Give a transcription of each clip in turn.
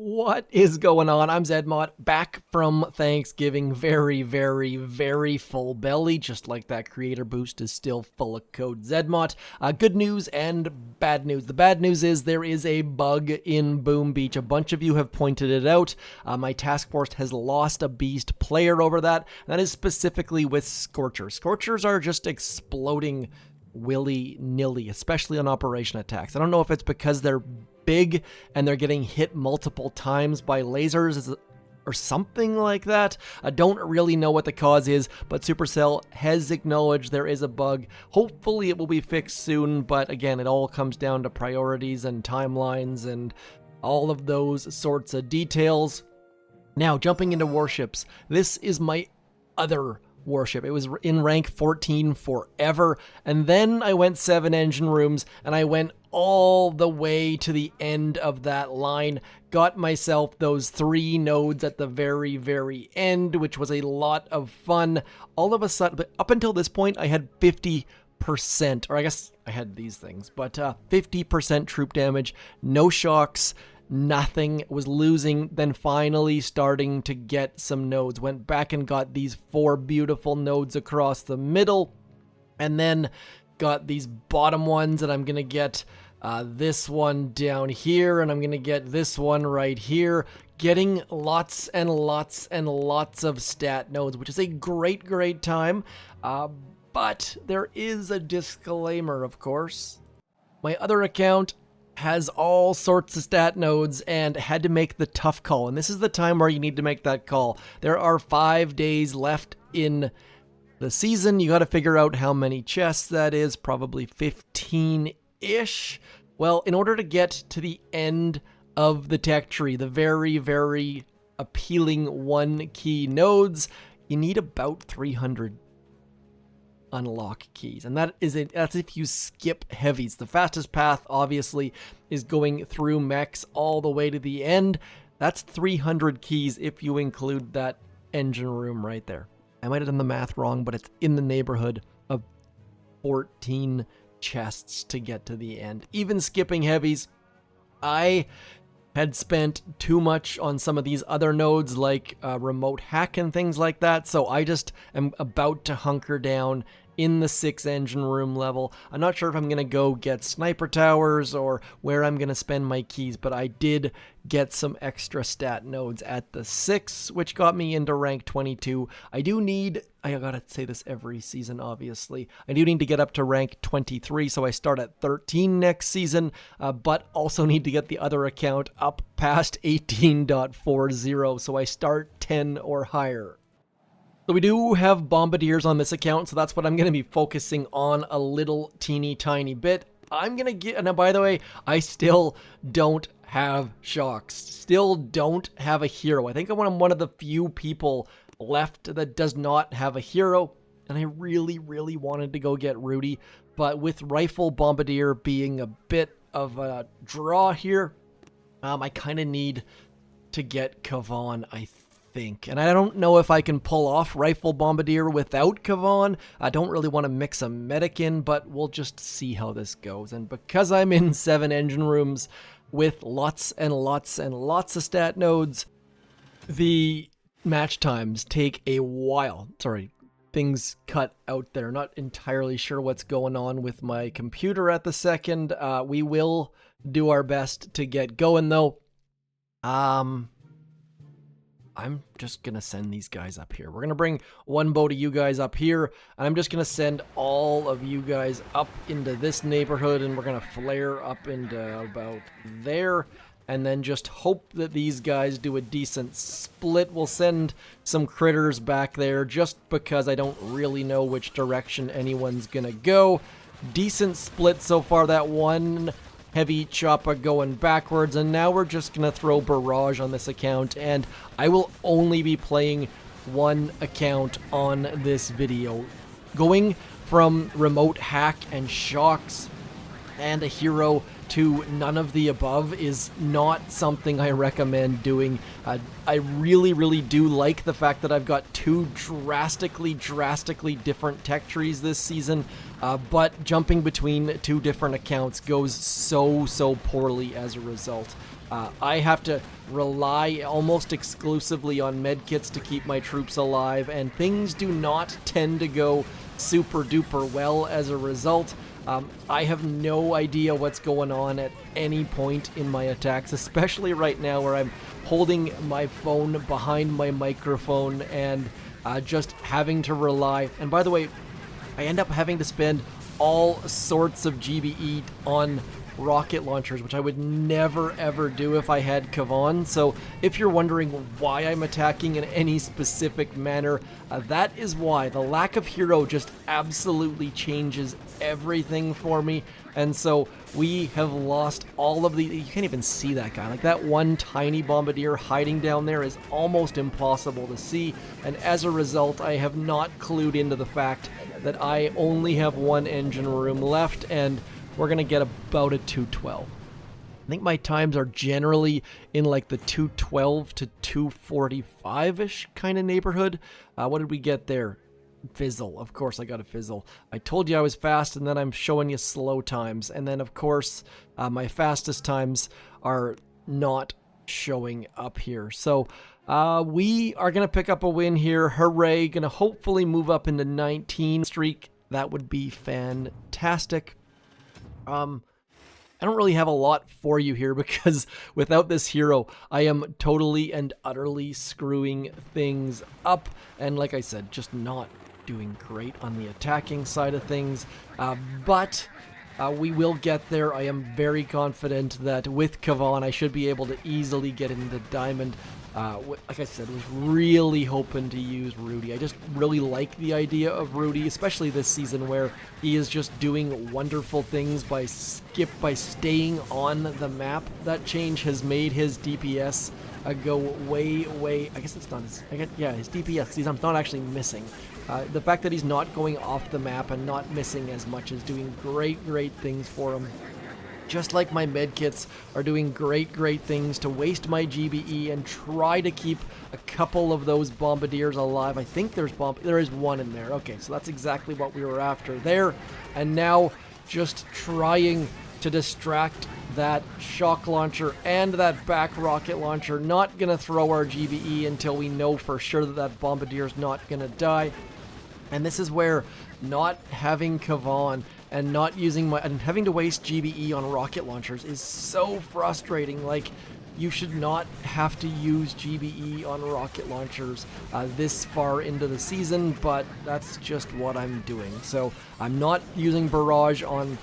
What is going on? I'm Zedmot, back from Thanksgiving, very full belly, just like that creator boost is still full of code Zedmot. Good news and bad news. The bad news is there is a bug in Boom Beach. A bunch of you have pointed it out. My task force has lost a beast player over that, and that is specifically with Scorchers. Scorchers are just exploding willy-nilly, especially on operation attacks. I don't know if it's because they're big and they're getting hit multiple times by lasers or something like that. I don't really know what the cause is, but Supercell has acknowledged there is a bug. Hopefully it will be fixed soon, but again, it all comes down to priorities and timelines and all of those sorts of details. Now, jumping into warships, this is my other warship. It was in rank 14 forever, and then I went 7 engine rooms, and I went all the way to the end of that line, got myself those 3 nodes at the very end, which was a lot of fun. All of a sudden, up until this point, I had 50%, or I guess I had these things, but 50% troop damage, no shocks, nothing, was losing, then finally starting to get some nodes. Went back and got these 4 beautiful nodes across the middle, and then got these bottom ones, and I'm gonna get this one down here, and I'm gonna get this one right here, getting lots and lots of stat nodes, which is a great time, but there is a disclaimer, of course. My other account has all sorts of stat nodes and had to make the tough call. And this is the time where you need to make that call. There are 5 days left in the season. You got to figure out how many chests that is, probably 15-ish. Well, in order to get to the end of the tech tree, the very appealing 1 key nodes, you need about 300 unlock keys, and that's if you skip heavies. The fastest path obviously is going through mechs all the way to the end. That's 300 keys if you include that engine room right there. I might have done the math wrong, but it's in the neighborhood of 14 chests to get to the end. Even skipping heavies, I had spent too much on some of these other nodes like remote hack and things like that, so I just am about to hunker down in the 6 engine room level. I'm not sure if I'm going to go get sniper towers or where I'm going to spend my keys, but I did get some extra stat nodes at the 6, which got me into rank 22. I gotta say this every season, obviously. I do need to get up to rank 23, so I start at 13 next season, but also need to get the other account up past 18.40, so I start 10 or higher. So we do have Bombadiers on this account, so that's what I'm going to be focusing on a little teeny tiny bit. I'm going to get, and by the way, I still don't have shocks, still don't have a hero. I think I'm one of the few people left that does not have a hero, and I really wanted to go get Rudy, but with Rifle Bombardier being a bit of a draw here, I kind of need to get Kavan, I think. And I don't know if I can pull off Rifle Bombardier without Kavan. I don't really want to mix a medic in, but we'll just see how this goes. And because I'm in 7 engine rooms with lots and lots of stat nodes, the match times take a while. Sorry, things cut out there. Not entirely sure what's going on with my computer at the second. We will do our best to get going though. I'm just going to send these guys up here. We're going to bring one boat of you guys up here, and I'm just going to send all of you guys up into this neighborhood, and we're going to flare up into about there, and then just hope that these guys do a decent split. We'll send some critters back there just because I don't really know which direction anyone's going to go. Decent split so far. That one heavy chopper going backwards, and now we're just gonna throw barrage on this account, and I will only be playing 1 account on this video. Going from remote hack and shocks and a hero to none of the above is not something I recommend doing. I really do like the fact that I've got 2 drastically different tech trees this season, but jumping between 2 different accounts goes so poorly as a result. I have to rely almost exclusively on medkits to keep my troops alive, and things do not tend to go super duper well as a result. I have no idea what's going on at any point in my attacks, especially right now where I'm holding my phone behind my microphone and just having to rely. And by the way, I end up having to spend all sorts of GBE on rocket launchers, which I would never ever do if I had Kavan. So if you're wondering why I'm attacking in any specific manner, that is why. The lack of hero just absolutely changes everything for me. And so we have lost all of the, you can't even see that guy. Like, that one tiny bombardier hiding down there is almost impossible to see. And as a result, I have not clued into the fact that I only have one engine room left, and we're going to get about a 212. I think my times are generally in like the 212 to 245-ish kind of neighborhood. What did we get there? Fizzle. Of course I got a fizzle. I told you I was fast, and then I'm showing you slow times. And then, of course, my fastest times are not showing up here. So we are going to pick up a win here. Hooray. Going to hopefully move up into 19 streak. That would be fantastic. I don't really have a lot for you here because without this hero, I am totally and utterly screwing things up. And like I said, just not doing great on the attacking side of things. But we will get there. I am very confident that with Kavan, I should be able to easily get into Diamond. Like I said, was really hoping to use Rudy. I just really like the idea of Rudy, especially this season where he is just doing wonderful things by staying on the map. That change has made his DPS go way. I guess it's not his. His DPS. He's not actually missing. The fact that he's not going off the map and not missing as much is doing great things for him. Just like my medkits are doing great things to waste my GBE and try to keep a couple of those bombardiers alive. I think there is one in there. Okay, so that's exactly what we were after there. And now just trying to distract that shock launcher and that back rocket launcher. Not gonna throw our GBE until we know for sure that that bombardier's not gonna die. And this is where not having Kavan and not using and having to waste GBE on rocket launchers is so frustrating. Like, you should not have to use GBE on rocket launchers this far into the season, but that's just what I'm doing. So I'm not using barrage on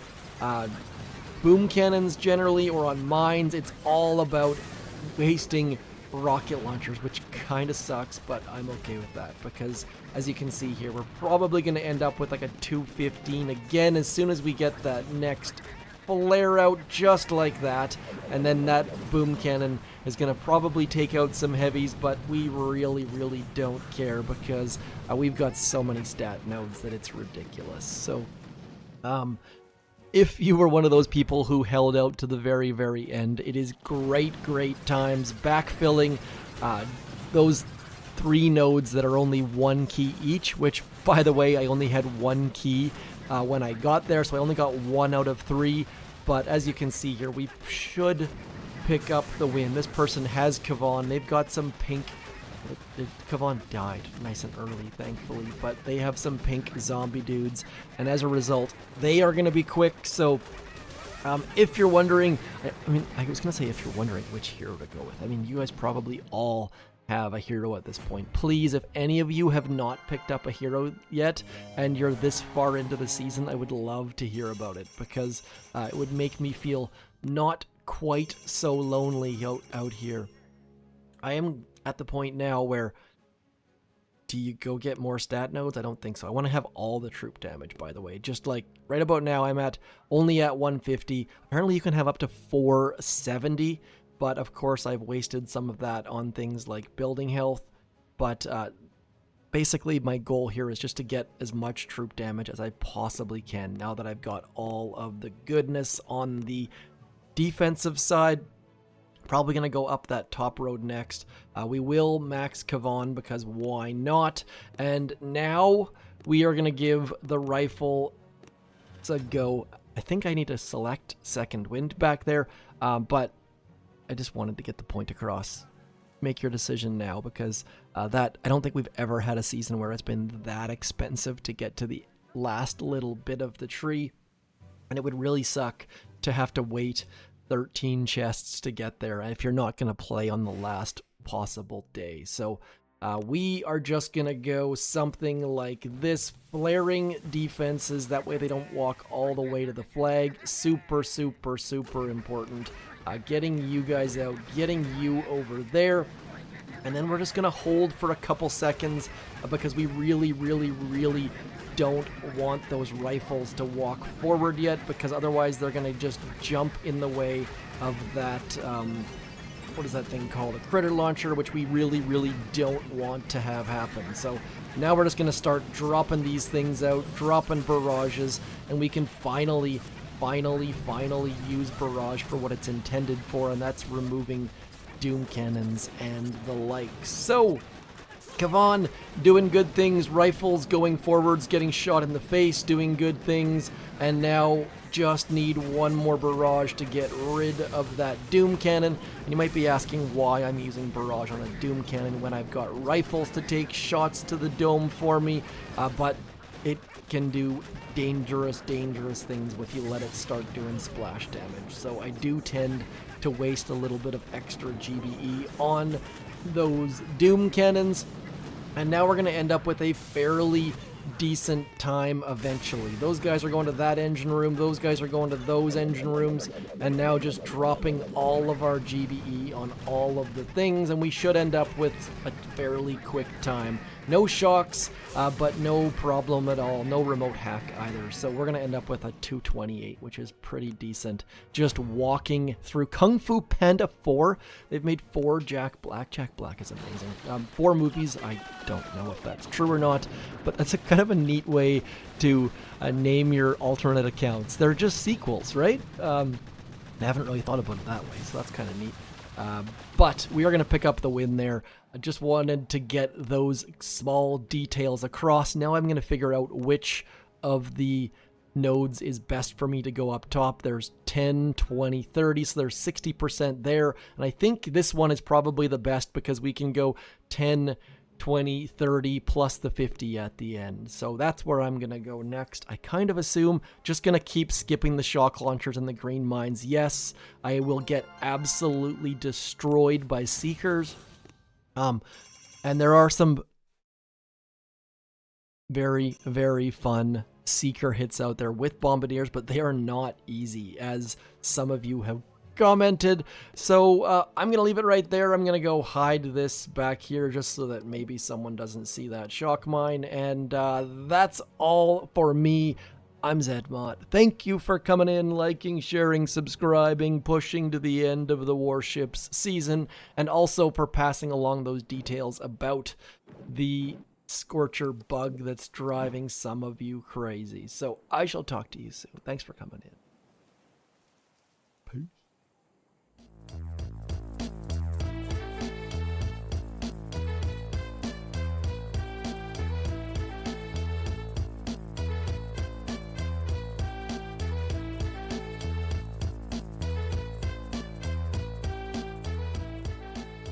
boom cannons generally or on mines. It's all about wasting rocket launchers, which kind of sucks, but I'm okay with that because, as you can see here, we're probably going to end up with like a 215 again as soon as we get that next flare out, just like that. And then that boom cannon is going to probably take out some heavies, but we really don't care because we've got so many stat nodes that it's ridiculous. So if you were one of those people who held out to the very end, it is great times backfilling those 3 nodes that are only 1 key each, which, by the way, I only had 1 key when I got there, so I only got 1 out of 3. But as you can see here, we should pick up the win. This person has Kavan. They've got some pink. Kavan died nice and early, thankfully, but they have some pink zombie dudes, and as a result, they are going to be quick. So if you're wondering, I was going to say if you're wondering which hero to go with, I mean, you guys probably all have a hero at this point. Please, if any of you have not picked up a hero yet and you're this far into the season, I would love to hear about it because it would make me feel not quite so lonely out here. I am at the point now where, do you go get more stat nodes? I don't think so. I want to have all the troop damage, by the way. Just like right about now, I'm only at 150. Apparently you can have up to 470, but of course I've wasted some of that on things like building health. But basically my goal here is just to get as much troop damage as I possibly can now that I've got all of the goodness on the defensive side. Probably going to go up that top road next. We will max Kavan because why not? And now we are going to give the rifle a go. I think I need to select second wind back there, but I just wanted to get the point across. Make your decision now, because that I don't think we've ever had a season where it's been that expensive to get to the last little bit of the tree, and it would really suck to have to wait 13 chests to get there if you're not going to play on the last possible day. So we are just going to go something like this. Flaring defenses, that way they don't walk all the way to the flag. Super, super, super important. Getting you guys out, getting you over there. And then we're just going to hold for a couple seconds because we really, really, really don't want those rifles to walk forward yet, because otherwise they're going to just jump in the way of that, what is that thing called? A critter launcher, which we really, really don't want to have happen. So now we're just going to start dropping these things out, dropping barrages, and we can finally use barrage for what it's intended for, and that's removing doom cannons and the like. So Kavan doing good things, rifles going forwards, getting shot in the face, doing good things, and now just need one more barrage to get rid of that doom cannon. And you might be asking why I'm using barrage on a doom cannon when I've got rifles to take shots to the dome for me, but it can do dangerous things if you let it start doing splash damage. So I do tend to waste a little bit of extra GBE on those doom cannons. And now we're going to end up with a fairly decent time eventually. Those guys are going to that engine room, those guys are going to those engine rooms, and now just dropping all of our GBE on all of the things, and we should end up with a fairly quick time. No shocks, but no problem at all. No remote hack either. So we're going to end up with a 228, which is pretty decent. Just walking through Kung Fu Panda 4. They've made 4 Jack Black. Jack Black is amazing. 4 movies. I don't know if that's true or not, but that's a kind of a neat way to name your alternate accounts. They're just sequels, right? I haven't really thought about it that way, so that's kind of neat. But we are going to pick up the win there. I just wanted to get those small details across. Now I'm going to figure out which of the nodes is best for me to go up top. There's 10, 20, 30, so there's 60% there. And I think this one is probably the best because we can go 10, 20, 30, plus the 50 at the end. So that's where I'm going to go next. I kind of assume just going to keep skipping the shock launchers and the green mines. Yes, I will get absolutely destroyed by Seekers. And there are some very, very fun Seeker hits out there with Bombadiers, but they are not easy, as some of you have commented. So I'm gonna leave it right there. I'm gonna go hide this back here just so that maybe someone doesn't see that shock mine, and that's all for me. I'm Zedmot. Thank you for coming in, liking, sharing, subscribing, pushing to the end of the Warships season, and also for passing along those details about the Scorcher bug that's driving some of you crazy. So I shall talk to you soon. Thanks for coming in.